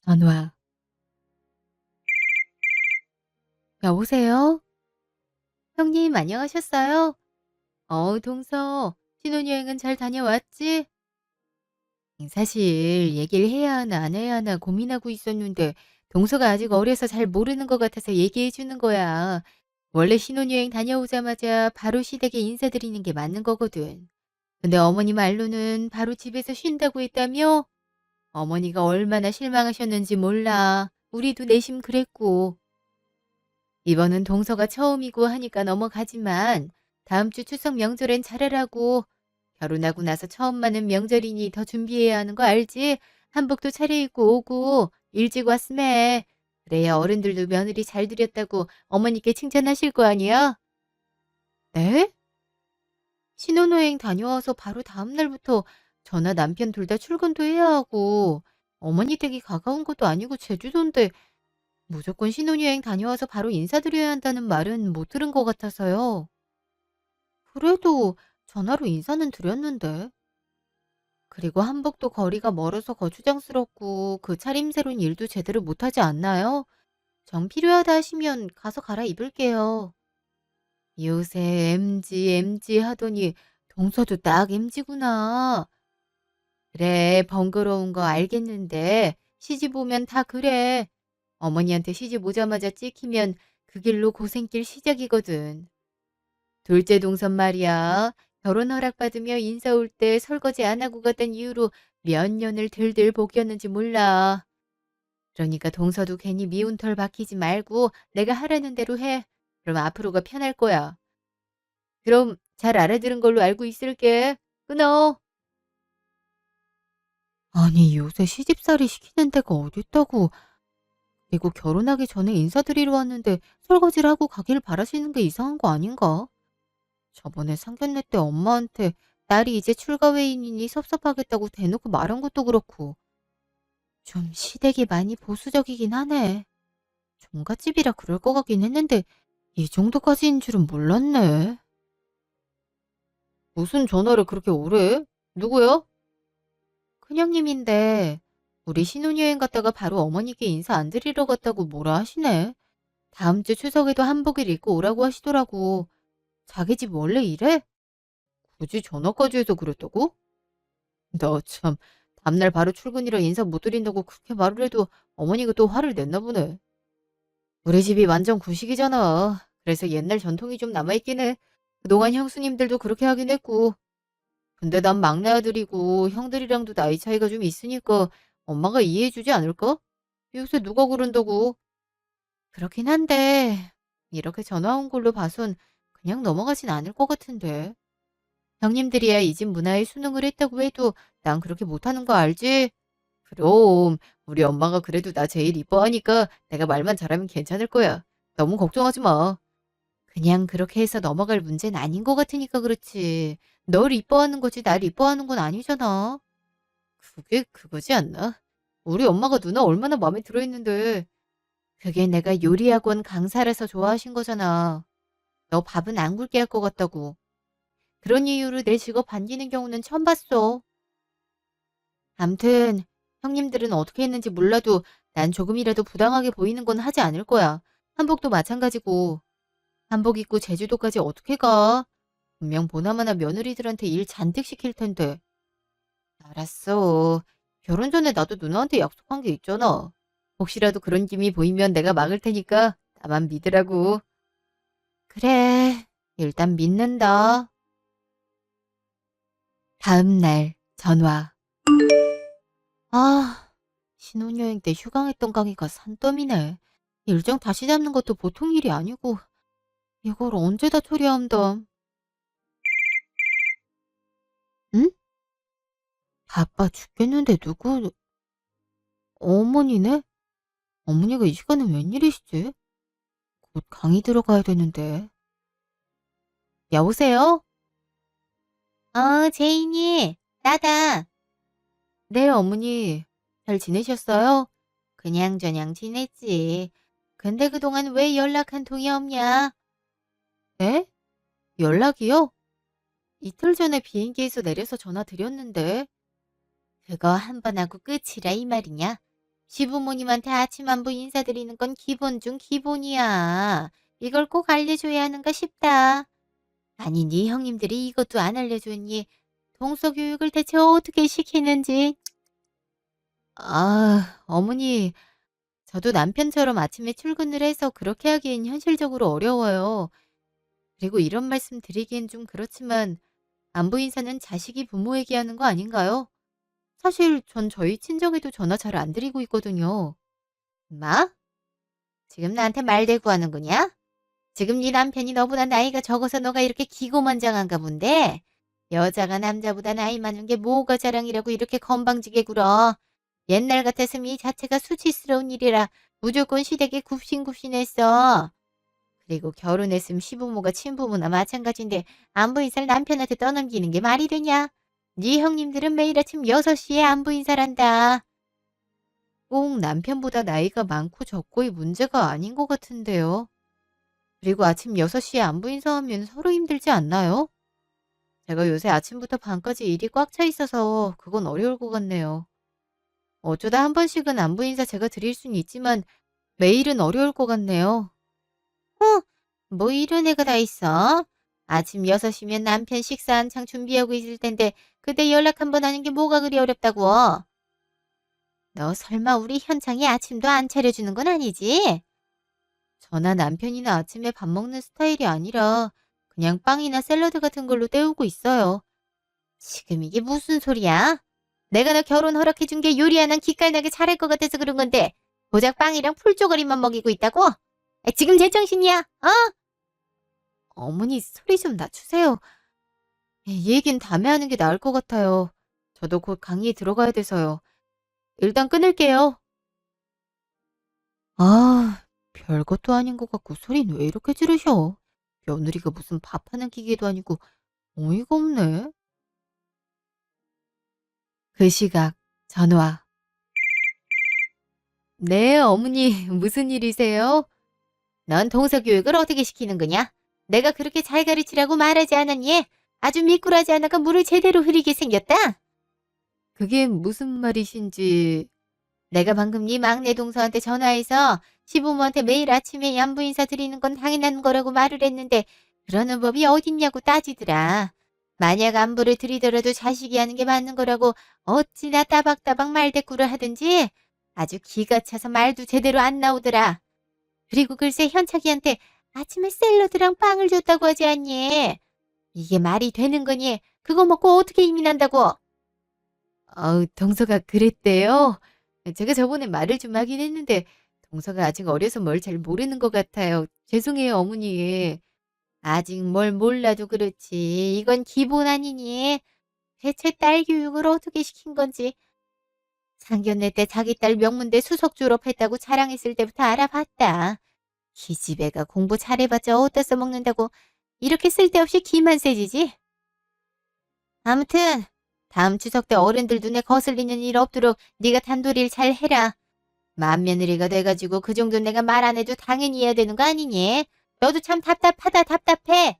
전화. 여보세요? 형님 안녕하셨어요? 동서, 신혼여행은 잘 다녀왔지? 사실 얘기를 해야 하나 안 해야 하나 고민하고 있었는데 동서가 아직 어려서 잘 모르는 것 같아서 얘기해 주는 거야. 원래 신혼여행 다녀오자마자 바로 시댁에 인사드리는 게 맞는 거거든. 근데 어머니 말로는 바로 집에서 쉰다고 했다며? 어머니가 얼마나 실망하셨는지 몰라. 우리도 내심 그랬고. 이번은 동서가 처음이고 하니까 넘어가지만 다음 주 추석 명절엔 잘하라고. 결혼하고 나서 처음 맞는 명절이니 더 준비해야 하는 거 알지? 한복도 차려입고 오고 일찍 왔음에. 그래야 어른들도 며느리 잘 들였다고 어머니께 칭찬하실 거 아니야? 네? 신혼여행 다녀와서 바로 다음 날부터 저나 남편 둘 다 출근도 해야 하고 어머니 댁이 가까운 것도 아니고 제주도인데 무조건 신혼여행 다녀와서 바로 인사드려야 한다는 말은 못 들은 것 같아서요. 그래도 전화로 인사는 드렸는데. 그리고 한복도 거리가 멀어서 거추장스럽고 그 차림새로운 일도 제대로 못하지 않나요? 정 필요하다 하시면 가서 갈아입을게요. 요새 MG 하더니 동서도 딱 MG구나. 그래, 번거로운 거 알겠는데 시집 오면 다 그래. 어머니한테 시집 오자마자 찍히면 그 길로 고생길 시작이거든. 둘째 동선 말이야. 결혼 허락받으며 인사 올 때 설거지 안 하고 갔던 이유로 몇 년을 들들 볶였는지 몰라. 그러니까 동서도 괜히 미운 털 박히지 말고 내가 하라는 대로 해. 그럼 앞으로가 편할 거야. 그럼 잘 알아들은 걸로 알고 있을게. 끊어. 아니, 요새 시집살이 시키는 데가 어딨다고. 그리고 결혼하기 전에 인사드리러 왔는데 설거지를 하고 가길 바라시는 게 이상한 거 아닌가? 저번에 상견례 때 엄마한테 딸이 이제 출가 외인이니 섭섭하겠다고 대놓고 말한 것도 그렇고 좀 시댁이 많이 보수적이긴 하네. 종갓집이라 그럴 것 같긴 했는데 이 정도까지인 줄은 몰랐네. 무슨 전화를 그렇게 오래 해? 누구야? 큰형님인데 우리 신혼여행 갔다가 바로 어머니께 인사 안 드리러 갔다고 뭐라 하시네. 다음 주 추석에도 한복을 입고 오라고 하시더라고. 자기 집 원래 이래? 굳이 전화까지 해서 그랬다고? 너 참, 다음날 바로 출근이라 인사 못 드린다고 그렇게 말을 해도 어머니가 또 화를 냈나 보네. 우리 집이 완전 구식이잖아. 그래서 옛날 전통이 좀 남아있긴 해. 그동안 형수님들도 그렇게 하긴 했고. 근데 난 막내 아들이고 형들이랑도 나이 차이가 좀 있으니까 엄마가 이해해주지 않을까? 요새 누가 그런다고. 그렇긴 한데 이렇게 전화 온 걸로 봐선 그냥 넘어가진 않을 것 같은데. 형님들이야 이 집 문화에 순응을 했다고 해도 난 그렇게 못하는 거 알지? 그럼 우리 엄마가 그래도 나 제일 이뻐하니까 내가 말만 잘하면 괜찮을 거야. 너무 걱정하지 마. 그냥 그렇게 해서 넘어갈 문제는 아닌 것 같으니까 그렇지. 널 이뻐하는 거지 날 이뻐하는 건 아니잖아. 그게 그거지 않나? 우리 엄마가 누나 얼마나 마음에 들어 했는데. 그게 내가 요리학원 강사라서 좋아하신 거잖아. 너 밥은 안 굶게 할 것 같다고. 그런 이유로 내 직업 반기는 경우는 처음 봤어. 암튼 형님들은 어떻게 했는지 몰라도 난 조금이라도 부당하게 보이는 건 하지 않을 거야. 한복도 마찬가지고. 한복 입고 제주도까지 어떻게 가? 분명 보나마나 며느리들한테 일 잔뜩 시킬 텐데. 알았어. 결혼 전에 나도 누나한테 약속한 게 있잖아. 혹시라도 그런 김이 보이면 내가 막을 테니까 나만 믿으라고. 그래. 일단 믿는다. 다음 날 전화. 아, 신혼여행 때 휴강했던 강의가 산더미네. 일정 다시 잡는 것도 보통 일이 아니고 이걸 언제 다 처리함담. 응? 바빠 죽겠는데 누구? 어머니네? 어머니가 이 시간에 웬일이시지? 곧 강의 들어가야 되는데. 여보세요? 제인이, 나다. 네, 어머니. 잘 지내셨어요? 그냥저냥 지냈지. 근데 그동안 왜 연락 한 통이 없냐? 네? 연락이요? 이틀 전에 비행기에서 내려서 전화 드렸는데. 그거 한 번 하고 끝이라 이 말이냐? 시부모님한테 아침 안부 인사드리는 건 기본 중 기본이야. 이걸 꼭 알려줘야 하는가 싶다. 아니, 네 형님들이 이것도 안 알려줬니? 동서 교육을 대체 어떻게 시키는지. 어머니, 저도 남편처럼 아침에 출근을 해서 그렇게 하기엔 현실적으로 어려워요. 그리고 이런 말씀 드리기엔 좀 그렇지만 안부 인사는 자식이 부모에게 하는 거 아닌가요? 사실 전 저희 친정에도 전화 잘 안 드리고 있거든요. 마? 지금 나한테 말 대꾸 하는 거냐? 지금 네 남편이 너보다 나이가 적어서 너가 이렇게 기고만장한가 본데? 여자가 남자보다 나이 많은 게 뭐가 자랑이라고 이렇게 건방지게 굴어. 옛날 같았으면 이 자체가 수치스러운 일이라 무조건 시댁에 굽신굽신했어. 그리고 결혼했으면 시부모가 친부모나 마찬가지인데 안부 인사를 남편한테 떠넘기는 게 말이 되냐? 네 형님들은 매일 아침 6시에 안부 인사란다. 꼭 남편보다 나이가 많고 적고의 문제가 아닌 것 같은데요. 그리고 아침 6시에 안부 인사하면 서로 힘들지 않나요? 제가 요새 아침부터 밤까지 일이 꽉 차 있어서 그건 어려울 것 같네요. 어쩌다 한 번씩은 안부 인사 제가 드릴 수는 있지만 매일은 어려울 것 같네요. 어? 뭐 이런 애가 다 있어? 아침 6시면 남편 식사 한창 준비하고 있을 텐데 그때 연락 한 번 하는 게 뭐가 그리 어렵다고? 너 설마 우리 현창이 아침도 안 차려주는 건 아니지? 저나 남편이나 아침에 밥 먹는 스타일이 아니라 그냥 빵이나 샐러드 같은 걸로 때우고 있어요. 지금 이게 무슨 소리야? 내가 너 결혼 허락해준 게 요리 하나 기깔나게 잘할 것 같아서 그런 건데 고작 빵이랑 풀조거리만 먹이고 있다고? 지금 제정신이야? 어? 어머니 소리 좀 낮추세요. 이 얘긴 다음에 하는 게 나을 것 같아요. 저도 곧 강의에 들어가야 돼서요. 일단 끊을게요. 별것도 아닌 것 같고 소린 왜 이렇게 지르셔? 며느리가 무슨 밥하는 기계도 아니고 어이가 없네. 그 시각 전화. 네, 어머니 무슨 일이세요? 넌 동서교육을 어떻게 시키는 거냐? 내가 그렇게 잘 가르치라고 말하지 않았니? 아주 미꾸라지 하나가 물을 제대로 흐리게 생겼다. 그게 무슨 말이신지. 내가 방금 네 막내 동서한테 전화해서 시부모한테 매일 아침에 양부 인사 드리는 건 당연한 거라고 말을 했는데 그러는 법이 어딨냐고 따지더라. 만약 안부를 드리더라도 자식이 하는 게 맞는 거라고 어찌나 따박따박 말대꾸를 하든지 아주 기가 차서 말도 제대로 안 나오더라. 그리고 글쎄 현착이한테 아침에 샐러드랑 빵을 줬다고 하지 않니? 이게 말이 되는 거니? 그거 먹고 어떻게 힘이 난다고? 동서가 그랬대요? 제가 저번에 말을 좀 하긴 했는데 동서가 아직 어려서 뭘 잘 모르는 것 같아요. 죄송해요, 어머니. 아직 뭘 몰라도 그렇지. 이건 기본 아니니? 대체 딸 교육을 어떻게 시킨 건지. 상견례 때 자기 딸 명문대 수석 졸업했다고 자랑했을 때부터 알아봤다. 기집애가 공부 잘해봤자 어디다 써먹는다고 이렇게 쓸데없이 기만 세지지? 아무튼 다음 추석 때 어른들 눈에 거슬리는 일 없도록 네가 단도리를 잘 해라. 맏며느리가 돼가지고 그 정도 내가 말 안 해도 당연히 해야 되는 거 아니니? 너도 참 답답하다 답답해.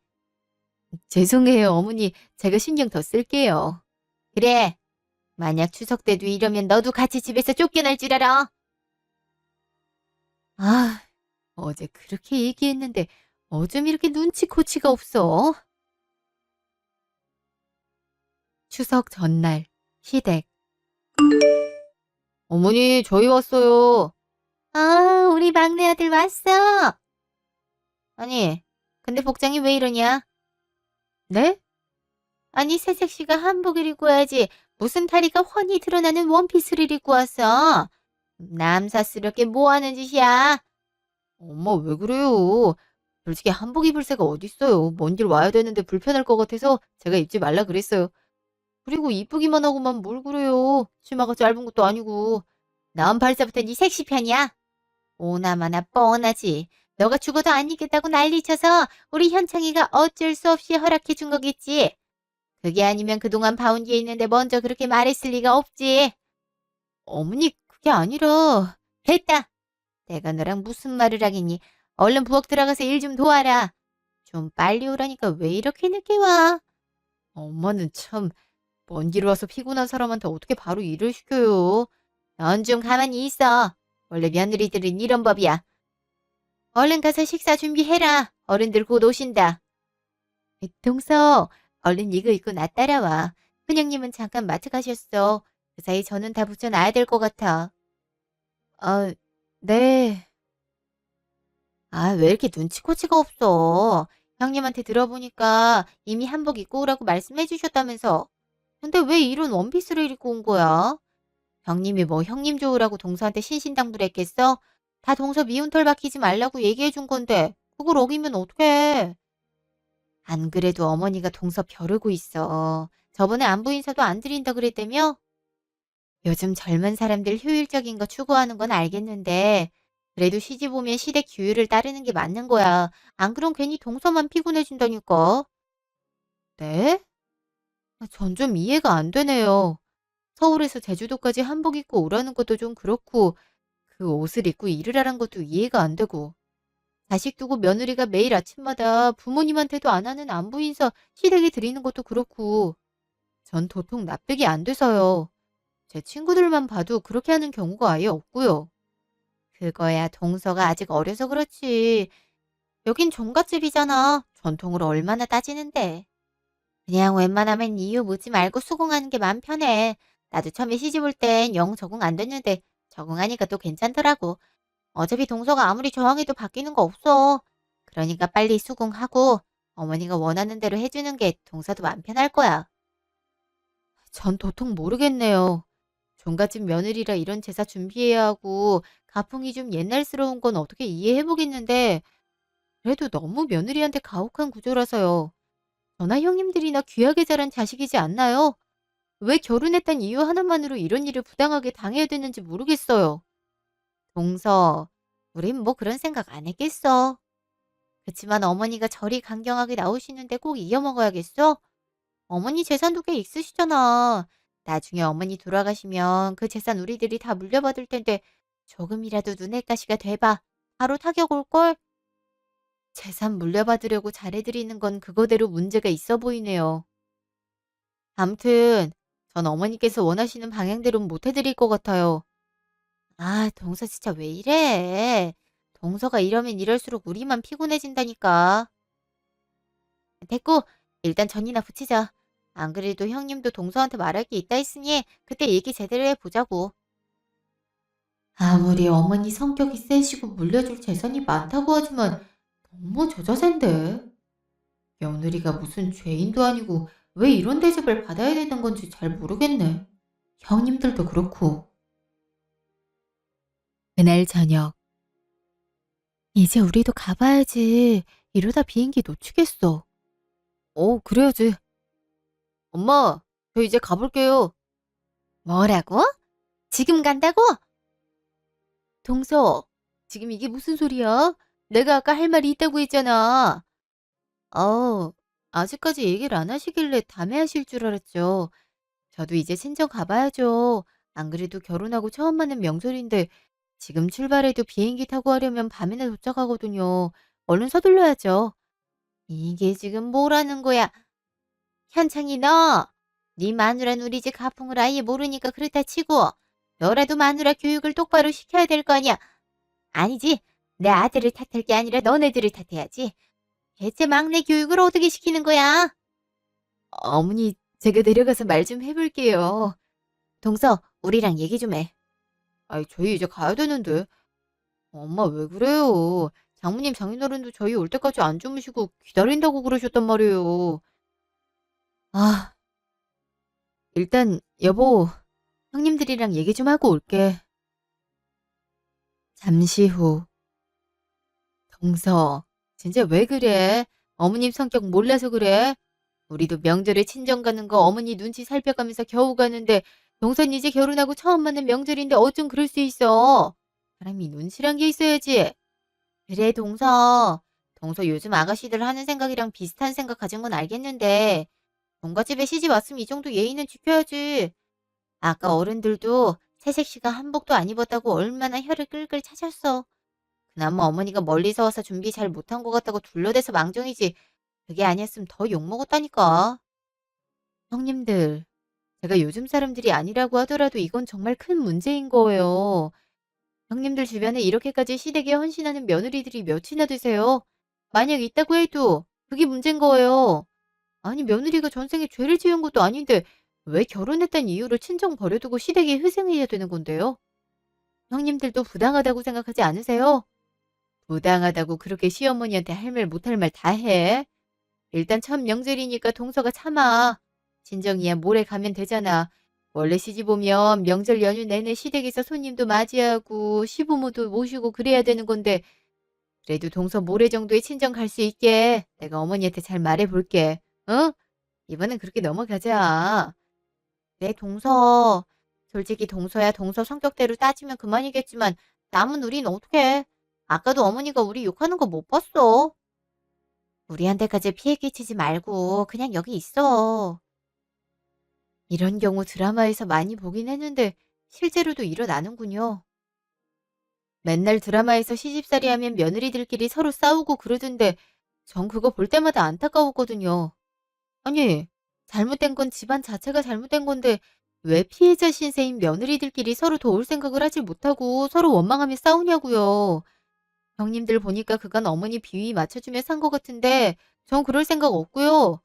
죄송해요 어머니. 제가 신경 더 쓸게요. 그래. 만약 추석 때도 이러면 너도 같이 집에서 쫓겨날 줄 알아. 아, 어제 그렇게 얘기했는데 어쩜 이렇게 눈치코치가 없어? 추석 전날 시댁. 어머니 저희 왔어요. 우리 막내 아들 왔어. 아니, 근데 복장이 왜 이러냐? 네? 아니, 새색시가 한복을 입고 와야지. 무슨 다리가 훤히 드러나는 원피스를 입고 왔어. 남사스럽게 뭐 하는 짓이야? 엄마 왜 그래요? 솔직히 한복 입을 새가 어딨어요. 먼 길 와야 되는데 불편할 것 같아서 제가 입지 말라 그랬어요. 그리고 이쁘기만 하고만 뭘 그래요. 치마가 짧은 것도 아니고. 나은 발사부터 네 섹시 편이야? 오나마나 뻔하지. 너가 죽어도 안 입겠다고 난리쳐서 우리 현창이가 어쩔 수 없이 허락해 준 거겠지. 그게 아니면 그동안 봐온 뒤에 있는데 먼저 그렇게 말했을 리가 없지. 어머니 그게 아니라. 됐다. 내가 너랑 무슨 말을 하겠니. 얼른 부엌 들어가서 일 좀 도와라. 좀 빨리 오라니까 왜 이렇게 늦게 와. 엄마는 참 먼 길 와서 피곤한 사람한테 어떻게 바로 일을 시켜요. 넌 좀 가만히 있어. 원래 며느리들은 이런 법이야. 얼른 가서 식사 준비해라. 어른들 곧 오신다. 동서, 얼른 이거 입고 나 따라와. 큰형님은 잠깐 마트 가셨어. 그 사이 저는 다 붙여놔야 될 것 같아. 아, 네. 아, 왜 이렇게 눈치코치가 없어? 형님한테 들어보니까 이미 한복 입고 오라고 말씀해 주셨다면서. 근데 왜 이런 원피스를 입고 온 거야? 형님이 뭐 형님 좋으라고 동서한테 신신당부했겠어? 다 동서 미운 털 박히지 말라고 얘기해 준 건데 그걸 어기면 어떡해? 안 그래도 어머니가 동서 벼르고 있어. 저번에 안부 인사도 안 드린다 그랬다며? 요즘 젊은 사람들 효율적인 거 추구하는 건 알겠는데 그래도 시집 오면 시댁 규율을 따르는 게 맞는 거야. 안 그럼 괜히 동서만 피곤해진다니까. 네? 전 좀 이해가 안 되네요. 서울에서 제주도까지 한복 입고 오라는 것도 좀 그렇고 그 옷을 입고 일을 하란 것도 이해가 안 되고 자식 두고 며느리가 매일 아침마다 부모님한테도 안 하는 안부 인사 시댁에 드리는 것도 그렇고 전 도통 납득이 안 돼서요. 제 친구들만 봐도 그렇게 하는 경우가 아예 없고요. 그거야 동서가 아직 어려서 그렇지. 여긴 종갓집이잖아. 전통으로 얼마나 따지는데. 그냥 웬만하면 이유 묻지 말고 수긍하는 게 마음 편해. 나도 처음에 시집 올 땐 영 적응 안 됐는데 적응하니까 또 괜찮더라고. 어차피 동서가 아무리 저항해도 바뀌는 거 없어. 그러니까 빨리 수긍하고 어머니가 원하는 대로 해주는 게 동서도 마음 편할 거야. 전 도통 모르겠네요. 종갓집 며느리라 이런 제사 준비해야 하고 가풍이 좀 옛날스러운 건 어떻게 이해해 보겠는데 그래도 너무 며느리한테 가혹한 구조라서요. 저나 형님들이나 귀하게 자란 자식이지 않나요? 왜 결혼했단 이유 하나만으로 이런 일을 부당하게 당해야 되는지 모르겠어요. 동서, 우린 뭐 그런 생각 안 했겠어. 그치만 어머니가 저리 강경하게 나오시는데 꼭 이겨먹어야겠어? 어머니 재산도 꽤 있으시잖아. 나중에 어머니 돌아가시면 그 재산 우리들이 다 물려받을 텐데 조금이라도 눈엣 가시가 돼봐. 바로 타격 올걸? 재산 물려받으려고 잘해드리는 건 그거대로 문제가 있어 보이네요. 암튼 전 어머니께서 원하시는 방향대로는 못 해드릴 것 같아요. 아, 동서 진짜 왜 이래? 동서가 이러면 이럴수록 우리만 피곤해진다니까. 됐고, 일단 전이나 붙이자. 안 그래도 형님도 동서한테 말할 게 있다 했으니 그때 얘기 제대로 해보자고. 아무리 어머니 성격이 세시고 물려줄 재산이 많다고 하지만 너무 저자세인데. 며느리가 무슨 죄인도 아니고 왜 이런 대접을 받아야 되는 건지 잘 모르겠네. 형님들도 그렇고. 그날 저녁. 이제 우리도 가봐야지. 이러다 비행기 놓치겠어. 그래야지. 엄마, 저 이제 가볼게요. 뭐라고? 지금 간다고? 동서, 지금 이게 무슨 소리야? 내가 아까 할 말이 있다고 했잖아. 어, 아직까지 얘기를 안 하시길래 다음에 하실 줄 알았죠. 저도 이제 친정 가봐야죠. 안 그래도 결혼하고 처음 맞는 명절인데 지금 출발해도 비행기 타고 하려면 밤에나 도착하거든요. 얼른 서둘러야죠. 이게 지금 뭐라는 거야? 현창이 너! 네 마누라는 우리 집 가풍을 아예 모르니까 그렇다 치고 너라도 마누라 교육을 똑바로 시켜야 될 거 아니야. 아니지. 내 아들을 탓할 게 아니라 너네들을 탓해야지. 대체 막내 교육을 어떻게 시키는 거야? 어머니, 제가 내려가서 말 좀 해볼게요. 동서, 우리랑 얘기 좀 해. 아이, 저희 이제 가야 되는데. 엄마, 왜 그래요? 장모님, 장인어른도 저희 올 때까지 안 주무시고 기다린다고 그러셨단 말이에요. 아, 일단, 여보, 형님들이랑 얘기 좀 하고 올게. 잠시 후. 동서, 진짜 왜 그래? 어머님 성격 몰라서 그래? 우리도 명절에 친정 가는 거 어머니 눈치 살펴가면서 겨우 가는데 동선 이제 결혼하고 처음 맞는 명절인데 어쩜 그럴 수 있어? 사람이 눈치란 게 있어야지. 그래, 동서. 동서 요즘 아가씨들 하는 생각이랑 비슷한 생각 가진 건 알겠는데 종갓집에 시집 왔으면 이 정도 예의는 지켜야지. 아까 어른들도 새색 씨가 한복도 안 입었다고 얼마나 혀를 끌끌 차셨어. 그나마 어머니가 멀리서 와서 준비 잘 못한 것 같다고 둘러대서 망정이지. 그게 아니었으면 더 욕먹었다니까. 형님들, 제가 요즘 사람들이 아니라고 하더라도 이건 정말 큰 문제인 거예요. 형님들 주변에 이렇게까지 시댁에 헌신하는 며느리들이 몇이나 되세요? 만약 있다고 해도 그게 문제인 거예요. 아니 며느리가 전생에 죄를 지은 것도 아닌데 왜 결혼했다는 이유로 친정 버려두고 시댁에 희생해야 되는 건데요? 형님들도 부당하다고 생각하지 않으세요? 부당하다고 그렇게 시어머니한테 할 말 못할 말 다 해? 일단 첫 명절이니까 동서가 참아. 친정이야 모레 가면 되잖아. 원래 시집 오면 명절 연휴 내내 시댁에서 손님도 맞이하고 시부모도 모시고 그래야 되는 건데 그래도 동서 모레 정도에 친정 갈 수 있게 내가 어머니한테 잘 말해 볼게. 응? 이번엔 그렇게 넘어가자. 내 동서. 솔직히 동서야 동서 성격대로 따지면 그만이겠지만 남은 우린 어떡해. 아까도 어머니가 우리 욕하는 거 못 봤어. 우리한테까지 피해 끼치지 말고 그냥 여기 있어. 이런 경우 드라마에서 많이 보긴 했는데 실제로도 일어나는군요. 맨날 드라마에서 시집살이 하면 며느리들끼리 서로 싸우고 그러던데 전 그거 볼 때마다 안타까웠거든요. 아니, 잘못된 건 집안 자체가 잘못된 건데 왜 피해자 신세인 며느리들끼리 서로 도울 생각을 하지 못하고 서로 원망하며 싸우냐고요. 형님들 보니까 그간 어머니 비위 맞춰주며 산 것 같은데 전 그럴 생각 없고요.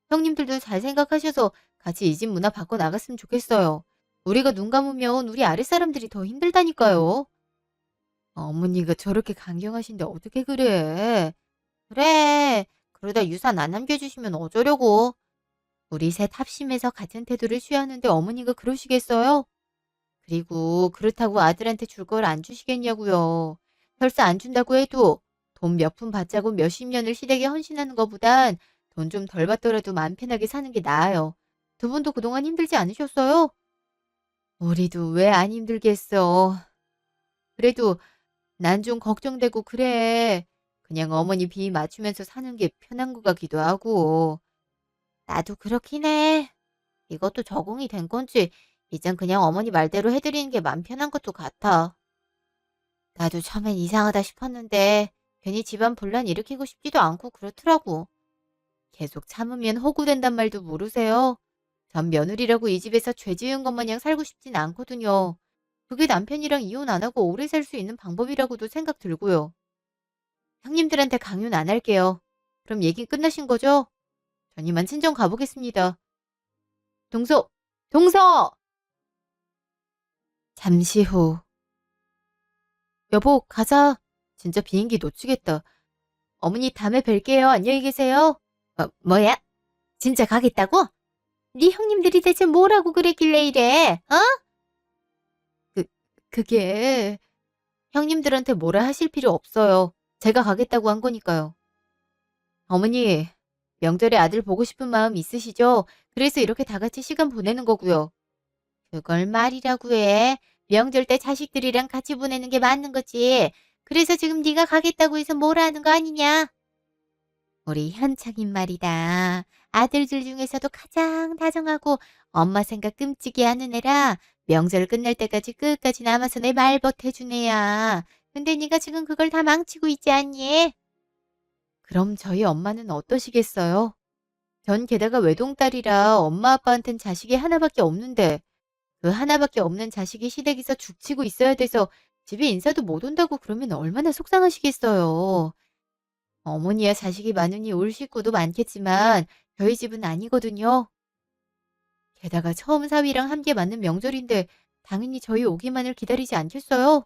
형님들도 잘 생각하셔서 같이 이 집 문화 바꿔 나갔으면 좋겠어요. 우리가 눈 감으면 우리 아랫사람들이 더 힘들다니까요. 어머니가 저렇게 강경하신데 어떻게 그래? 그래. 그러다 유산 안 남겨주시면 어쩌려고. 우리 셋 합심해서 같은 태도를 취하는데 어머니가 그러시겠어요? 그리고 그렇다고 아들한테 줄 걸 안 주시겠냐고요. 설사 안 준다고 해도 돈 몇 푼 받자고 몇십 년을 시댁에 헌신하는 것보단 돈 좀 덜 받더라도 마음 편하게 사는 게 나아요. 두 분도 그동안 힘들지 않으셨어요? 우리도 왜 안 힘들겠어. 그래도 난 좀 걱정되고 그래. 그냥 어머니 비 맞추면서 사는 게 편한 것 같기도 하고. 나도 그렇긴 해. 이것도 적응이 된 건지 이젠 그냥 어머니 말대로 해드리는 게 맘 편한 것도 같아. 나도 처음엔 이상하다 싶었는데 괜히 집안 분란 일으키고 싶지도 않고 그렇더라고. 계속 참으면 호구된단 말도 모르세요? 전 며느리라고 이 집에서 죄 지은 것 마냥 살고 싶진 않거든요. 그게 남편이랑 이혼 안 하고 오래 살 수 있는 방법이라고도 생각 들고요. 형님들한테 강요는 안 할게요. 그럼 얘기 끝나신 거죠? 전 이만 친정 가보겠습니다. 동서! 동서! 잠시 후. 여보, 가자. 진짜 비행기 놓치겠다. 어머니 다음에 뵐게요. 안녕히 계세요. 뭐야? 진짜 가겠다고? 네 형님들이 대체 뭐라고 그랬길래 이래? 어? 그, 그게 형님들한테 뭐라 하실 필요 없어요. 제가 가겠다고 한 거니까요. 어머니, 명절에 아들 보고 싶은 마음 있으시죠? 그래서 이렇게 다 같이 시간 보내는 거고요. 그걸 말이라고 해. 명절 때 자식들이랑 같이 보내는 게 맞는 거지. 그래서 지금 네가 가겠다고 해서 뭐라 하는 거 아니냐? 우리 현창인 말이다. 아들들 중에서도 가장 다정하고 엄마 생각 끔찍이 하는 애라 명절 끝날 때까지 끝까지 남아서 내 말벗 해준 애야. 근데 네가 지금 그걸 다 망치고 있지 않니? 그럼 저희 엄마는 어떠시겠어요? 전 게다가 외동딸이라 엄마 아빠한텐 자식이 하나밖에 없는데 그 하나밖에 없는 자식이 시댁에서 죽치고 있어야 돼서 집에 인사도 못 온다고 그러면 얼마나 속상하시겠어요. 어머니야 자식이 많으니 올 식구도 많겠지만 저희 집은 아니거든요. 게다가 처음 사위랑 함께 맞는 명절인데 당연히 저희 오기만을 기다리지 않겠어요?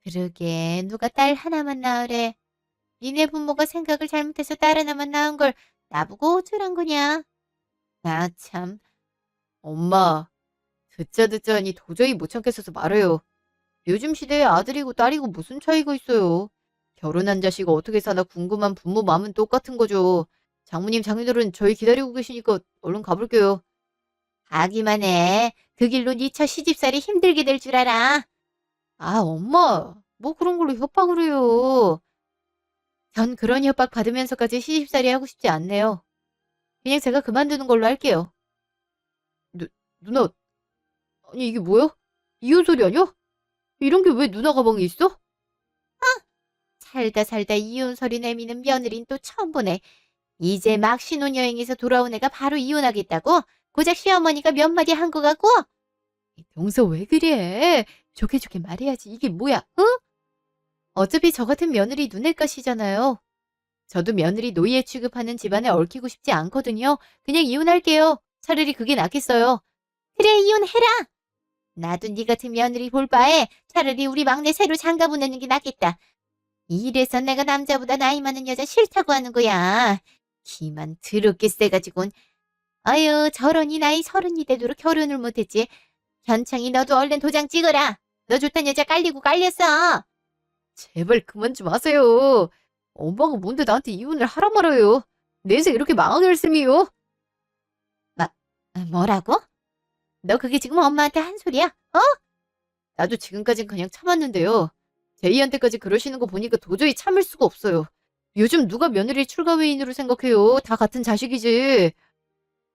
그러게 누가 딸 하나만 낳으래. 니네 부모가 생각을 잘못해서 딸 하나만 낳은 걸 나보고 어쩌란 거냐. 나 참. 엄마, 듣자 듣자 하니 도저히 못 참겠어서 말해요. 요즘 시대에 아들이고 딸이고 무슨 차이가 있어요. 결혼한 자식 어떻게 사나 궁금한 부모 마음은 똑같은 거죠. 장모님, 장인어른 저희 기다리고 계시니까 얼른 가볼게요. 가기만 해. 그 길로 네 첫 시집살이 힘들게 될 줄 알아. 아, 엄마. 뭐 그런 걸로 협박을 해요. 전 그런 협박 받으면서까지 시집살이 하고 싶지 않네요. 그냥 제가 그만두는 걸로 할게요. 누, 누나, 아니 이게 뭐야? 이혼 소리 아니야? 이런 게 왜 누나 가방에 있어? 살다 살다 이혼 소리 내미는 며느린 또 처음 보네. 이제 막 신혼여행에서 돌아온 애가 바로 이혼하겠다고? 고작 시어머니가 몇 마디 한 거 같고? 동서 왜 그래? 좋게 좋게 말해야지. 이게 뭐야, 응? 어차피 저 같은 며느리 눈엣 것이잖아요. 저도 며느리 노예 취급하는 집안에 얽히고 싶지 않거든요. 그냥 이혼할게요. 차라리 그게 낫겠어요. 그래, 이혼해라. 나도 네 같은 며느리 볼 바에 차라리 우리 막내 새로 장가 보내는 게 낫겠다. 이래서 내가 남자보다 나이 많은 여자 싫다고 하는 거야. 기만 더럽게 세가지고. 아유, 저런이 나이 30이 되도록 결혼을 못했지. 현창이 너도 얼른 도장 찍어라. 너 좋단 여자 깔리고 깔렸어. 제발 그만 좀 하세요. 엄마가 뭔데 나한테 이혼을 하라 말아요. 내 인생 이렇게 망하게 할 셈이요? 마, 뭐라고? 너 그게 지금 엄마한테 한 소리야? 어? 나도 지금까진 그냥 참았는데요. 제이한테까지 그러시는 거 보니까 도저히 참을 수가 없어요. 요즘 누가 며느리 출가회인으로 생각해요. 다 같은 자식이지.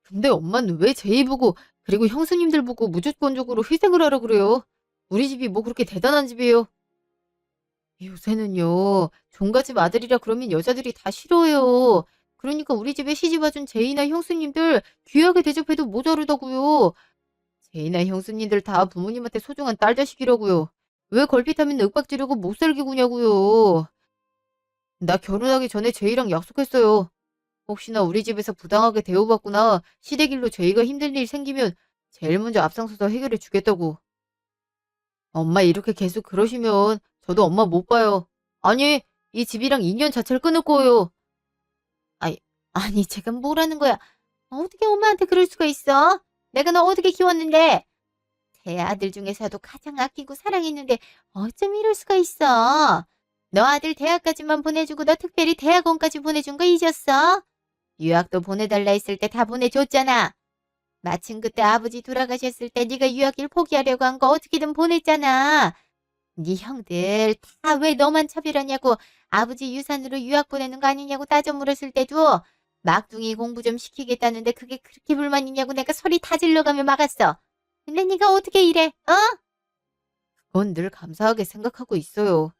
근데 엄마는 왜 제이 보고 그리고 형수님들 보고 무조건적으로 희생을 하라 그래요? 우리 집이 뭐 그렇게 대단한 집이에요? 요새는요. 종갓집 아들이라 그러면 여자들이 다 싫어해요. 그러니까 우리 집에 시집 와준 제이나 형수님들 귀하게 대접해도 모자르다고요. 제이나 형수님들 다 부모님한테 소중한 딸 자식이라고요. 왜 걸핏하면 윽박 지르고 못 살게 구냐고요. 나 결혼하기 전에 제이랑 약속했어요. 혹시나 우리 집에서 부당하게 대우받거나 시댁일로 제이가 힘든 일 생기면 제일 먼저 앞장서서 해결해 주겠다고. 엄마 이렇게 계속 그러시면 저도 엄마 못 봐요. 아니, 이 집이랑 인연 자체를 끊을 거예요. 아니, 아니 제가 뭐라는 거야. 어떻게 엄마한테 그럴 수가 있어? 내가 너 어떻게 키웠는데? 제 아들 중에서도 가장 아끼고 사랑했는데 어쩜 이럴 수가 있어? 너 아들 대학까지만 보내주고 너 특별히 대학원까지 보내준 거 잊었어? 유학도 보내달라 했을 때 다 보내줬잖아. 마침 그때 아버지 돌아가셨을 때 네가 유학길 포기하려고 한 거 어떻게든 보냈잖아. 네 형들 다 왜 너만 차별하냐고 아버지 유산으로 유학 보내는 거 아니냐고 따져 물었을 때도 막둥이 공부 좀 시키겠다는데 그게 그렇게 불만이냐고 내가 소리 다 질러가며 막았어. 근데 네가 어떻게 이래? 어? 그건 늘 감사하게 생각하고 있어요.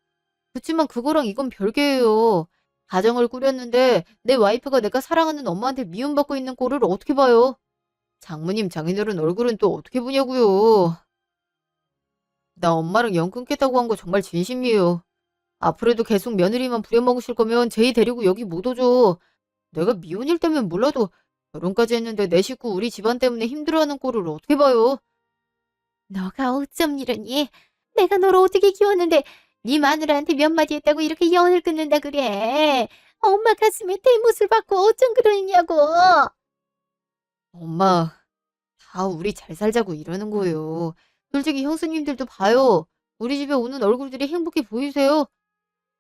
그치만 그거랑 이건 별개예요. 가정을 꾸렸는데 내 와이프가 내가 사랑하는 엄마한테 미움받고 있는 꼴을 어떻게 봐요? 장모님 장인어른 얼굴은 또 어떻게 보냐고요. 나 엄마랑 연 끊겠다고 한 거 정말 진심이에요. 앞으로도 계속 며느리만 부려먹으실 거면 제이 데리고 여기 못 오죠. 내가 미혼일 때면 몰라도 결혼까지 했는데 내 식구 우리 집안 때문에 힘들어하는 꼴을 어떻게 봐요? 너가 어쩜 이러니? 내가 너를 어떻게 키웠는데 네 마누라한테 몇 마디 했다고 이렇게 연을 끊는다 그래. 엄마 가슴에 대못을 받고 어쩜 그러냐고. 엄마, 다 우리 잘 살자고 이러는 거예요. 솔직히 형수님들도 봐요. 우리 집에 오는 얼굴들이 행복해 보이세요?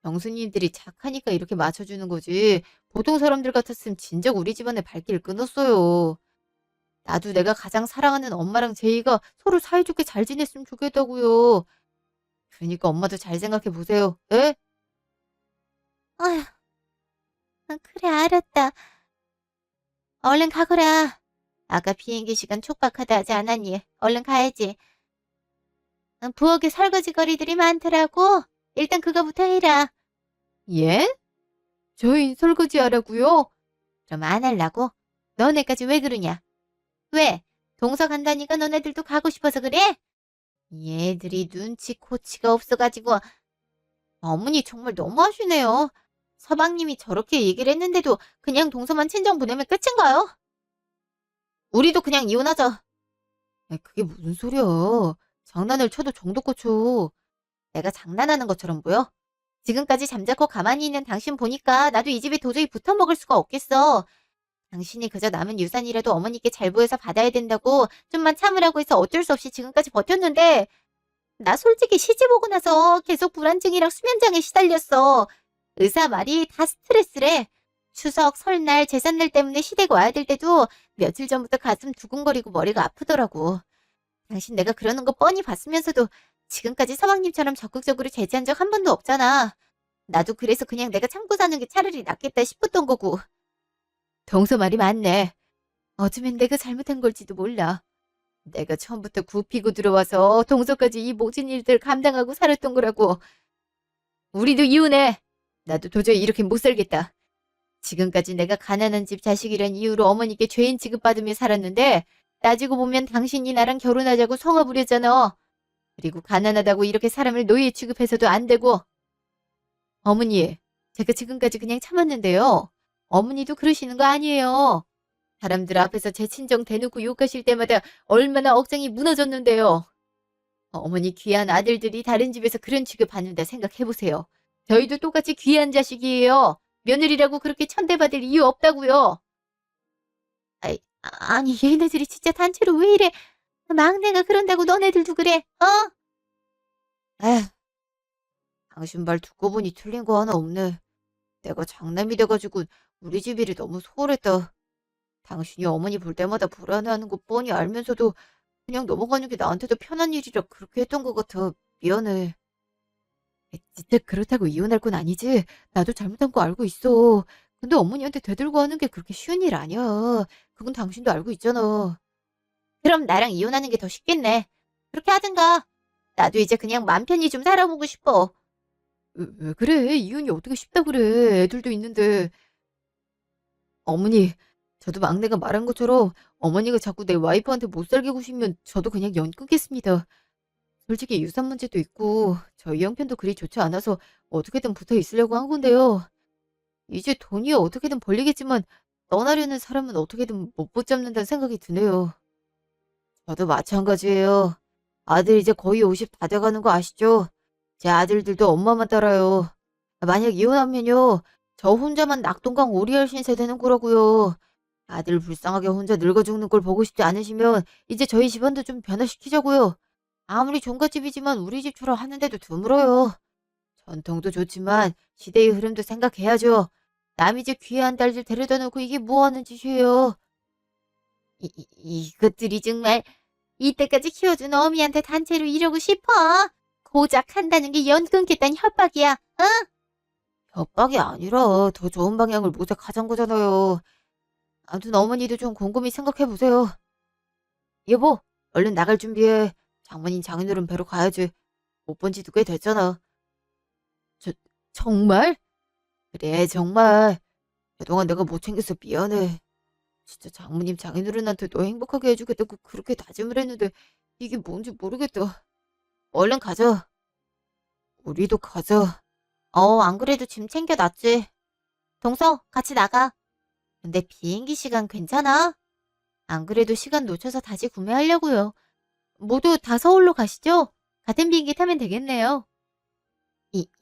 형수님들이 착하니까 이렇게 맞춰주는 거지. 보통 사람들 같았으면 진작 우리 집안에 발길 끊었어요. 나도 내가 가장 사랑하는 엄마랑 제이가 서로 사이좋게 잘 지냈으면 좋겠다고요. 그러니까 엄마도 잘 생각해 보세요. 예? 아휴, 그래 알았다. 얼른 가거라. 아까 비행기 시간 촉박하다 하지 않았니? 얼른 가야지. 부엌에 설거지 거리들이 많더라고. 일단 그거부터 해라. 예? 저희 설거지 하라고요? 그럼 안 할라고? 너네까지 왜 그러냐? 왜? 동서 간다니까 너네들도 가고 싶어서 그래? 얘들이 눈치 코치가 없어가지고. 어머니 정말 너무하시네요. 서방님이 저렇게 얘기를 했는데도 그냥 동서만 친정 보내면 끝인가요? 우리도 그냥 이혼하자. 그게 무슨 소리야. 장난을 쳐도 정도껏 쳐. 내가 장난하는 것처럼 보여? 지금까지 잠자코 가만히 있는 당신 보니까 나도 이 집에 도저히 붙어 먹을 수가 없겠어. 당신이 그저 남은 유산이라도 어머니께 잘 보여서 받아야 된다고 좀만 참으라고 해서 어쩔 수 없이 지금까지 버텼는데 나 솔직히 시집 오고 나서 계속 불안증이랑 수면장애 시달렸어. 의사 말이 다 스트레스래. 추석, 설날, 제삿날 때문에 시댁 와야 될 때도 며칠 전부터 가슴 두근거리고 머리가 아프더라고. 당신 내가 그러는 거 뻔히 봤으면서도 지금까지 서방님처럼 적극적으로 제지한 적 한 번도 없잖아. 나도 그래서 그냥 내가 참고 사는 게 차라리 낫겠다 싶었던 거고. 동서 말이 맞네. 어쩌면 내가 잘못한 걸지도 몰라. 내가 처음부터 굽히고 들어와서 동서까지 이 모진 일들 감당하고 살았던 거라고. 우리도 이혼해. 나도 도저히 이렇게 못 살겠다. 지금까지 내가 가난한 집 자식이란 이유로 어머니께 죄인 취급받으며 살았는데 따지고 보면 당신이 나랑 결혼하자고 성화 부렸잖아. 그리고 가난하다고 이렇게 사람을 노예 취급해서도 안 되고. 어머니, 제가 지금까지 그냥 참았는데요. 어머니도 그러시는 거 아니에요. 사람들 앞에서 제 친정 대놓고 욕하실 때마다 얼마나 억장이 무너졌는데요. 어머니 귀한 아들들이 다른 집에서 그런 취급받는다 생각해보세요. 저희도 똑같이 귀한 자식이에요. 며느리라고 그렇게 천대받을 이유 없다고요. 아니 얘네들이 진짜 단체로 왜 이래? 막내가 그런다고 너네들도 그래? 어? 에휴, 당신 말 듣고 보니 틀린 거 하나 없네. 내가 장남이 돼가지고 우리 집 일이 너무 소홀했다. 당신이 어머니 볼 때마다 불안해하는 거 뻔히 알면서도 그냥 넘어가는 게 나한테도 편한 일이라 그렇게 했던 것 같아. 미안해. 진짜 그렇다고 이혼할 건 아니지. 나도 잘못한 거 알고 있어. 근데 어머니한테 대들고 하는 게 그렇게 쉬운 일 아니야. 그건 당신도 알고 있잖아. 그럼 나랑 이혼하는 게 더 쉽겠네. 그렇게 하든가. 나도 이제 그냥 맘 편히 좀 살아보고 싶어. 왜 그래? 이혼이 어떻게 쉽다 그래. 애들도 있는데. 어머니, 저도 막내가 말한 것처럼 어머니가 자꾸 내 와이프한테 못 살게 구시면 저도 그냥 연 끊겠습니다. 솔직히 유산 문제도 있고 저희 형편도 그리 좋지 않아서 어떻게든 붙어 있으려고 한 건데요. 이제 돈이 어떻게든 벌리겠지만 떠나려는 사람은 어떻게든 못 붙잡는다는 생각이 드네요. 저도 마찬가지예요. 아들 이제 거의 50 다 돼가는 거 아시죠? 제 아들들도 엄마만 따라요. 만약 이혼하면요. 저 혼자만 낙동강 오리알 신세 되는 거라고요. 아들 불쌍하게 혼자 늙어 죽는 걸 보고 싶지 않으시면 이제 저희 집안도 좀 변화시키자고요. 아무리 종갓집이지만 우리 집처럼 하는데도 드물어요. 전통도 좋지만 시대의 흐름도 생각해야죠. 남이 집 귀한 딸들 데려다 놓고 이게 뭐 하는 짓이에요. 이것들이 정말 이때까지 키워준 어미한테 단체로 이러고 싶어? 고작 한다는 게 연 끊겠다는 협박이야. 어? 협박이 아니라 더 좋은 방향을 모색하자는 거잖아요. 아무튼 어머니도 좀 곰곰이 생각해 보세요. 여보, 얼른 나갈 준비해. 장모님 장인어른 뵈러 가야지. 못 본 지도 꽤 됐잖아. 저, 정말? 그래, 정말. 그동안 내가 못 챙겨서 미안해. 진짜 장모님 장인어른한테 너 행복하게 해주겠다고 그렇게 다짐을 했는데 이게 뭔지 모르겠다. 얼른 가자. 우리도 가자. 안 그래도 짐 챙겨놨지. 동서, 같이 나가. 근데 비행기 시간 괜찮아? 안 그래도 시간 놓쳐서 다시 구매하려고요. 모두 다 서울로 가시죠? 같은 비행기 타면 되겠네요.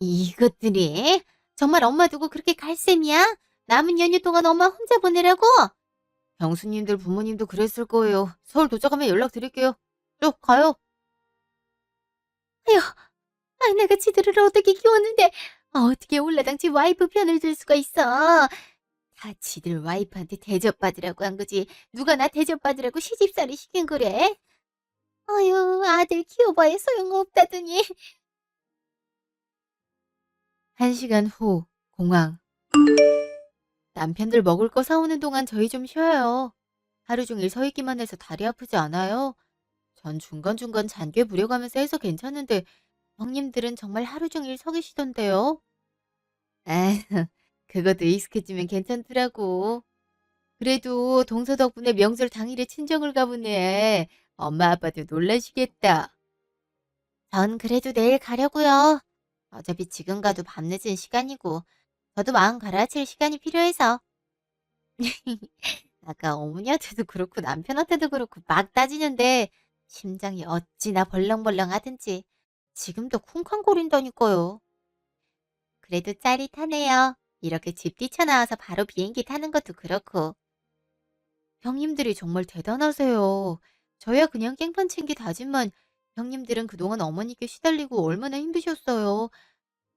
이것들이? 정말 엄마 두고 그렇게 갈 셈이야? 남은 연휴 동안 엄마 혼자 보내라고? 형수님들 부모님도 그랬을 거예요. 서울 도착하면 연락드릴게요. 쭉 가요. 아휴, 내가 지들을 어떻게 키웠는데 어떻게 올라당치 와이프 편을 들 수가 있어. 다 지들 와이프한테 대접받으라고 한 거지. 누가 나 대접받으라고 시집살이 시킨 거래? 아유, 아들 키워봐야 소용없다더니. 1시간 후, 공항. 남편들 먹을 거 사오는 동안 저희 좀 쉬어요. 하루 종일 서 있기만 해서 다리 아프지 않아요? 전 중간중간 잔꾀 부려가면서 해서 괜찮은데 형님들은 정말 하루 종일 서 계시던데요. 에, 그것도 익숙해지면 괜찮더라고. 그래도 동서 덕분에 명절 당일에 친정을 가보네. 엄마 아빠도 놀라시겠다. 전 그래도 내일 가려고요. 어차피 지금 가도 밤늦은 시간이고 저도 마음 가라앉힐 시간이 필요해서. 아까 어머니한테도 그렇고 남편한테도 그렇고 막 따지는데 심장이 어찌나 벌렁벌렁 하든지 지금도 쿵쾅거린다니까요. 그래도 짜릿하네요. 이렇게 집 뛰쳐나와서 바로 비행기 타는 것도 그렇고. 형님들이 정말 대단하세요. 저야 그냥 깽판 챙기 다지만 형님들은 그동안 어머니께 시달리고 얼마나 힘드셨어요.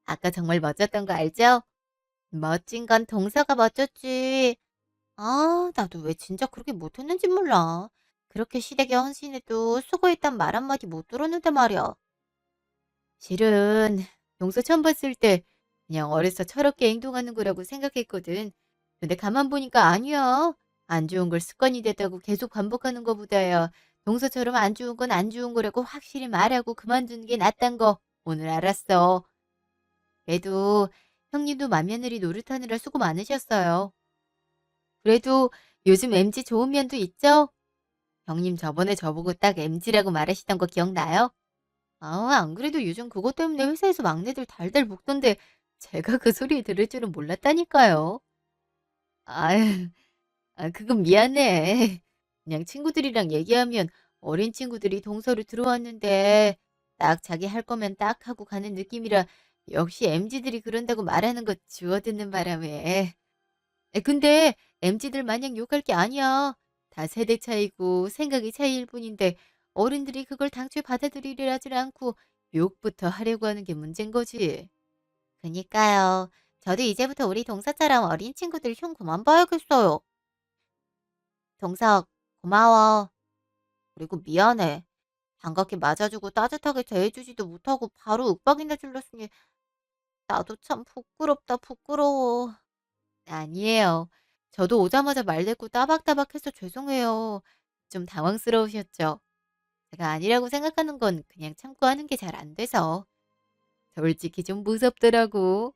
아까 정말 멋졌던 거 알죠? 멋진 건 동서가 멋졌지. 나도 왜 진짜 그렇게 못했는지 몰라. 그렇게 시댁에 헌신해도 수고했단 말 한마디 못 들었는데 말이야. 실은 동서 처음 봤을 때 그냥 어려서 철없게 행동하는 거라고 생각했거든. 근데 가만 보니까 아니야. 안 좋은 걸 습관이 됐다고 계속 반복하는 거보다야 동서처럼 안 좋은 건 안 좋은 거라고 확실히 말하고 그만두는 게 낫단 거 오늘 알았어. 그래도 형님도 맏며느리 노릇하느라 수고 많으셨어요. 그래도 요즘 MG 좋은 면도 있죠? 형님 저번에 저보고 딱 MZ라고 말하시던 거 기억나요? 안 그래도 요즘 그것 때문에 회사에서 막내들 달달 볶던데 제가 그 소리 들을 줄은 몰랐다니까요. 아유, 그건 미안해. 그냥 친구들이랑 얘기하면 어린 친구들이 동서로 들어왔는데 딱 자기 할 거면 딱 하고 가는 느낌이라 역시 MZ들이 그런다고 말하는 거 주워듣는 바람에. 근데 MZ들 마냥 욕할 게 아니야. 다 세대 차이고 생각이 차이일 뿐인데 어른들이 그걸 당초에 받아들이려 하질 않고 욕부터 하려고 하는 게 문제인 거지. 그니까요. 저도 이제부터 우리 동서처럼 어린 친구들 흉 그만 봐야겠어요. 동서, 고마워. 그리고 미안해. 반갑게 맞아주고 따뜻하게 대해주지도 못하고 바로 윽박이나 질렀으니 나도 참 부끄럽다, 부끄러워. 아니에요. 저도 오자마자 말대꾸 따박따박해서 죄송해요. 좀 당황스러우셨죠? 제가 아니라고 생각하는 건 그냥 참고 하는 게 잘 안 돼서. 솔직히 좀 무섭더라고.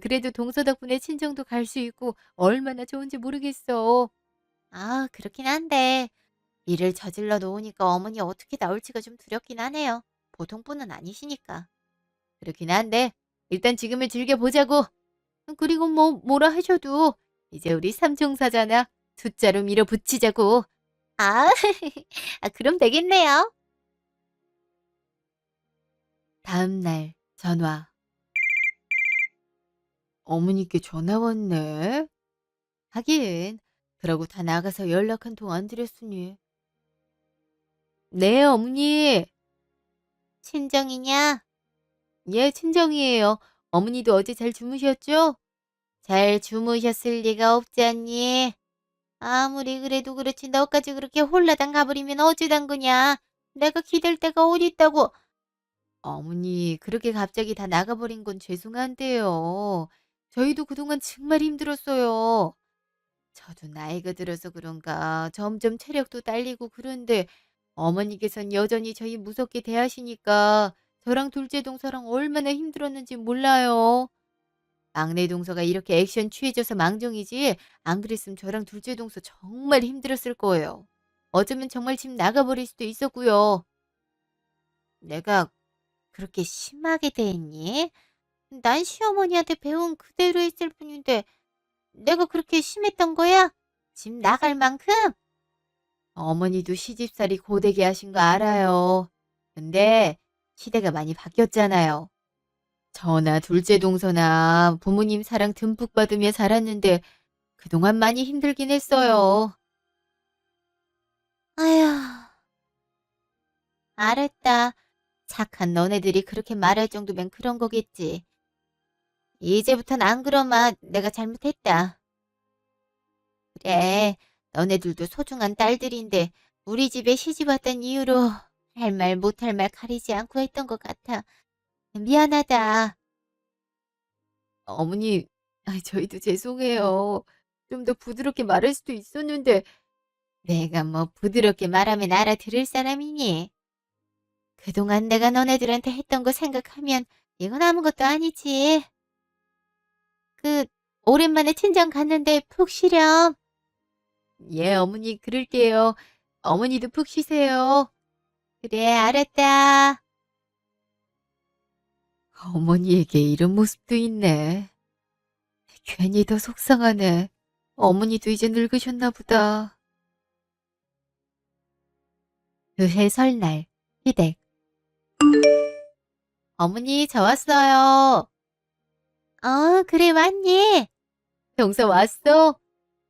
그래도 동서 덕분에 친정도 갈 수 있고 얼마나 좋은지 모르겠어. 그렇긴 한데 일을 저질러 놓으니까 어머니 어떻게 나올지가 좀 두렵긴 하네요. 보통 분은 아니시니까. 그렇긴 한데 일단 지금을 즐겨보자고. 그리고 뭐라 하셔도 이제 우리 삼총사잖아. 숫자로 밀어붙이자고. 아, 그럼 되겠네요. 다음 날 전화. 어머니께 전화 왔네. 하긴 그러고 다 나가서 연락 한 통 안 드렸으니. 네, 어머니. 친정이냐? 예, 친정이에요. 어머니도 어제 잘 주무셨죠? 잘 주무셨을 리가 없지 않니? 아무리 그래도 그렇지 너까지 그렇게 홀라당 가버리면 어쩌단 거냐? 내가 기댈 데가 어딨다고. 어머니, 그렇게 갑자기 다 나가버린 건 죄송한데요. 저희도 그동안 정말 힘들었어요. 저도 나이가 들어서 그런가 점점 체력도 딸리고 그런데 어머니께선 여전히 저희 무섭게 대하시니까 저랑 둘째 동서랑 얼마나 힘들었는지 몰라요. 막내 동서가 이렇게 액션 취해져서 망정이지 안 그랬으면 저랑 둘째 동서 정말 힘들었을 거예요. 어쩌면 정말 집 나가버릴 수도 있었고요. 내가 그렇게 심하게 대했니? 난 시어머니한테 배운 그대로 했을 뿐인데 내가 그렇게 심했던 거야? 집 나갈 만큼? 어머니도 시집살이 고되게 하신 거 알아요. 근데 시대가 많이 바뀌었잖아요. 저나 둘째 동서나 부모님 사랑 듬뿍 받으며 자랐는데 그동안 많이 힘들긴 했어요. 아휴, 알았다. 착한 너네들이 그렇게 말할 정도면 그런 거겠지. 이제부턴 안 그러마 내가 잘못했다. 그래, 너네들도 소중한 딸들인데 우리 집에 시집 왔던 이유로 할 말 못할 말 가리지 않고 했던 것 같아. 미안하다. 어머니, 저희도 죄송해요. 좀 더 부드럽게 말할 수도 있었는데 내가 뭐 부드럽게 말하면 알아들을 사람이니? 그동안 내가 너네들한테 했던 거 생각하면 이건 아무것도 아니지. 그 오랜만에 친정 갔는데 푹 쉬렴. 예, 어머니 그럴게요. 어머니도 푹 쉬세요. 그래, 알았다. 어머니에게 이런 모습도 있네. 괜히 더 속상하네. 어머니도 이제 늙으셨나 보다. 그해 설날, 시댁. 어머니, 저 왔어요. 그래, 왔니? 동서 왔어?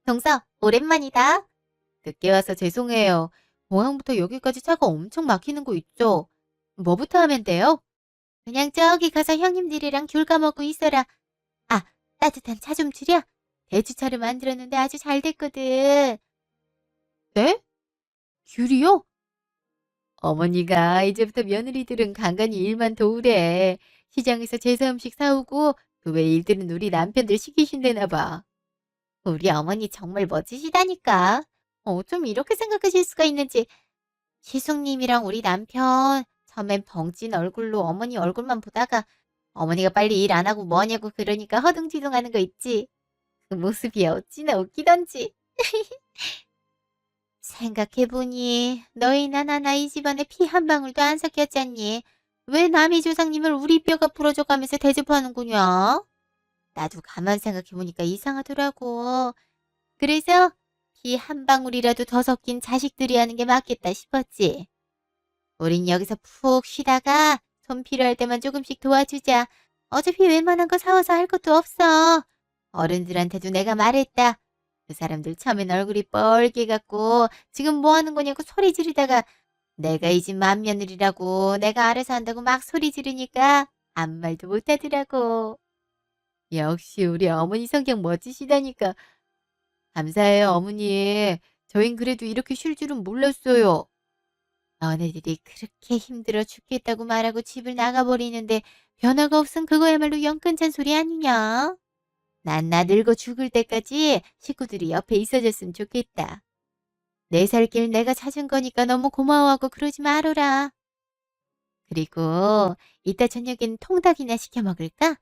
동서, 오랜만이다. 늦게 와서 죄송해요. 공항부터 여기까지 차가 엄청 막히는 거 있죠? 뭐부터 하면 돼요? 그냥 저기 가서 형님들이랑 귤 까먹고 있어라. 아, 따뜻한 차 좀 주랴. 대추차를 만들었는데 아주 잘 됐거든. 네? 귤이요? 어머니가 이제부터 며느리들은 간간히 일만 도우래. 시장에서 제사 음식 사오고 그 외 일들은 우리 남편들 시키신대나 봐. 우리 어머니 정말 멋지시다니까. 어쩜 이렇게 생각하실 수가 있는지. 시숙님이랑 우리 남편 처음엔 벙찐 얼굴로 어머니 얼굴만 보다가 어머니가 빨리 일 안 하고 뭐하냐고 그러니까 허둥지둥하는 거 있지. 그 모습이 어찌나 웃기던지. 생각해보니 너희나 나나 이 집안에 피 한 방울도 안 섞였잖니. 왜 남의 조상님을 우리 뼈가 부러져가면서 대접하는구냐? 나도 가만 생각해보니까 이상하더라고. 그래서 피 한 방울이라도 더 섞인 자식들이 하는 게 맞겠다 싶었지. 우린 여기서 푹 쉬다가 손 필요할 때만 조금씩 도와주자. 어차피 웬만한 거 사와서 할 것도 없어. 어른들한테도 내가 말했다. 그 사람들 처음엔 얼굴이 뻘게 갖고 지금 뭐 하는 거냐고 소리 지르다가 내가 이 집 맏며느리라고 내가 알아서 한다고 막 소리 지르니까 아무 말도 못 하더라고. 역시 우리 어머니 성격 멋지시다니까. 감사해요, 어머니. 저흰 그래도 이렇게 쉴 줄은 몰랐어요. 너네들이 그렇게 힘들어 죽겠다고 말하고 집을 나가버리는데 변화가 없음 그거야말로 영끈찬 소리 아니냐? 난 나 늙어 죽을 때까지 식구들이 옆에 있어줬으면 좋겠다. 내 살 길 내가 찾은 거니까 너무 고마워하고 그러지 말어라. 그리고 이따 저녁엔 통닭이나 시켜 먹을까?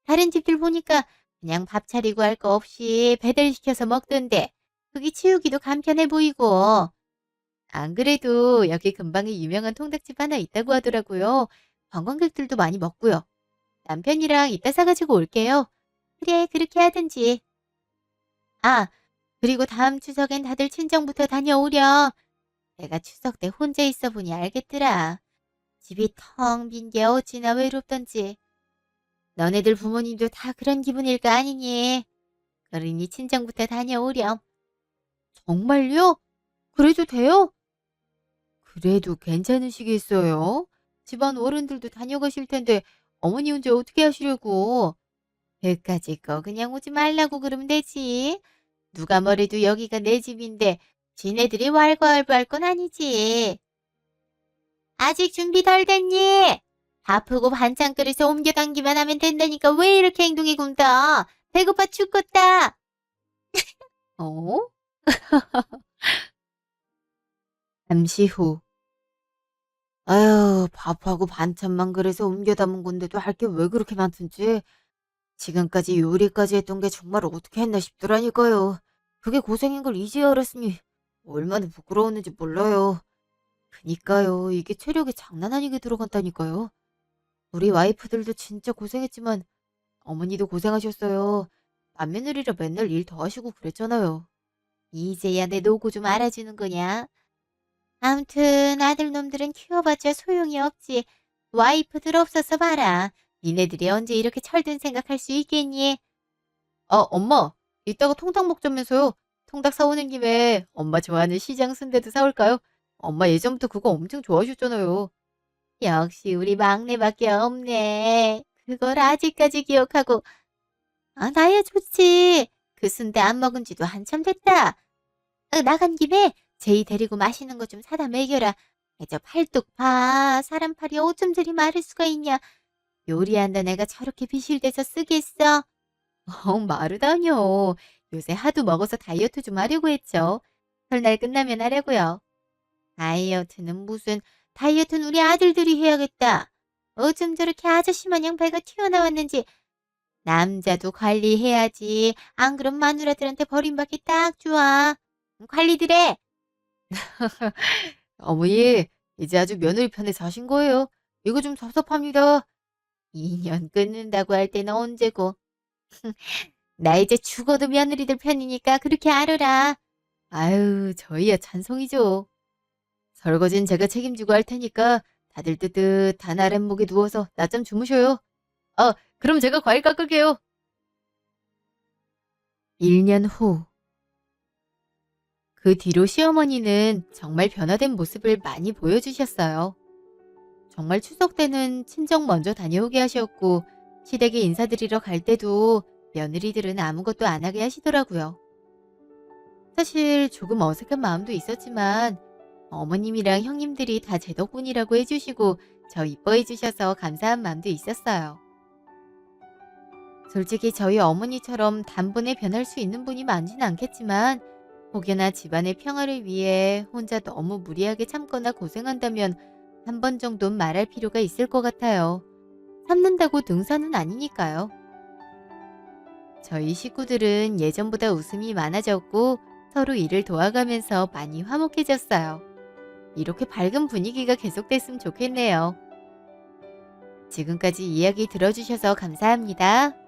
다른 집들 보니까 그냥 밥 차리고 할 거 없이 배달시켜서 먹던데 그게 치우기도 간편해 보이고. 안 그래도 여기 근방에 유명한 통닭집 하나 있다고 하더라고요. 관광객들도 많이 먹고요. 남편이랑 이따 사가지고 올게요. 그래, 그렇게 하든지. 아, 그리고 다음 추석엔 다들 친정부터 다녀오렴. 내가 추석 때 혼자 있어 보니 알겠더라. 집이 텅 빈 게 어찌나 외롭던지. 너네들 부모님도 다 그런 기분일 거 아니니? 그러니 친정부터 다녀오렴. 정말요? 그래도 돼요? 그래도 괜찮으시겠어요? 집안 어른들도 다녀가실 텐데 어머니 혼자 어떻게 하시려고? 그까짓 거 그냥 오지 말라고 그러면 되지. 누가 뭐래도 여기가 내 집인데 지네들이 왈가왈부할 건 아니지. 아직 준비 덜 됐니? 바쁘고 반찬 그릇에 옮겨 당기만 하면 된다니까 왜 이렇게 행동이 굼떠? 배고파 죽겠다. 어? 잠시 후. 아유, 밥하고 반찬만 그래서 옮겨 담은 건데도 할 게 왜 그렇게 많던지. 지금까지 요리까지 했던 게 정말 어떻게 했나 싶더라니까요. 그게 고생인 걸 이제 알았으니 얼마나 부끄러웠는지 몰라요. 그니까요. 이게 체력이 장난 아니게 들어간다니까요. 우리 와이프들도 진짜 고생했지만 어머니도 고생하셨어요. 맏며느리라 맨날 일 더 하시고 그랬잖아요. 이제야 내 노고 좀 알아주는 거냐? 암튼 아들놈들은 키워봤자 소용이 없지. 와이프들 없어서 봐라. 니네들이 언제 이렇게 철든 생각할 수 있겠니? 엄마. 이따가 통닭 먹자면서요. 통닭 사오는 김에 엄마 좋아하는 시장 순대도 사올까요? 엄마 예전부터 그거 엄청 좋아하셨잖아요. 역시 우리 막내밖에 없네. 그걸 아직까지 기억하고. 아, 나야 좋지. 그 순대 안 먹은 지도 한참 됐다. 나간 김에 제이 데리고 맛있는 거 좀 사다 먹여라. 저 팔뚝 봐. 사람 팔이 어쩜 저리 마를 수가 있냐. 요리한다 내가 저렇게 비실대서 쓰겠어? 마르다뇨. 요새 하도 먹어서 다이어트 좀 하려고 했죠. 설날 끝나면 하려고요. 다이어트는 무슨, 다이어트는 우리 아들들이 해야겠다. 어쩜 저렇게 아저씨 마냥 배가 튀어나왔는지. 남자도 관리해야지. 안 그럼 마누라들한테 버림받기 딱 좋아. 관리들 해. 어머니, 이제 아주 며느리 편에 사신 거예요. 이거 좀 섭섭합니다. 2년 끊는다고 할 때는 언제고. 나 이제 죽어도 며느리들 편이니까 그렇게 알아라. 아유, 저희야 찬성이죠. 설거지는 제가 책임지고 할 테니까 다들 뜨뜻한 아랫목에 누워서 낮잠 주무셔요. 그럼 제가 과일 깎을게요. 1년 후. 그 뒤로 시어머니는 정말 변화된 모습을 많이 보여주셨어요. 정말 추석 때는 친정 먼저 다녀오게 하셨고 시댁에 인사드리러 갈 때도 며느리들은 아무것도 안 하게 하시더라고요. 사실 조금 어색한 마음도 있었지만 어머님이랑 형님들이 다 제 덕분이라고 해주시고 저 이뻐해 주셔서 감사한 마음도 있었어요. 솔직히 저희 어머니처럼 단번에 변할 수 있는 분이 많지는 않겠지만 혹여나 집안의 평화를 위해 혼자 너무 무리하게 참거나 고생한다면 한 번 정도는 말할 필요가 있을 것 같아요. 참는다고 등산은 아니니까요. 저희 식구들은 예전보다 웃음이 많아졌고 서로 일을 도와가면서 많이 화목해졌어요. 이렇게 밝은 분위기가 계속됐으면 좋겠네요. 지금까지 이야기 들어주셔서 감사합니다.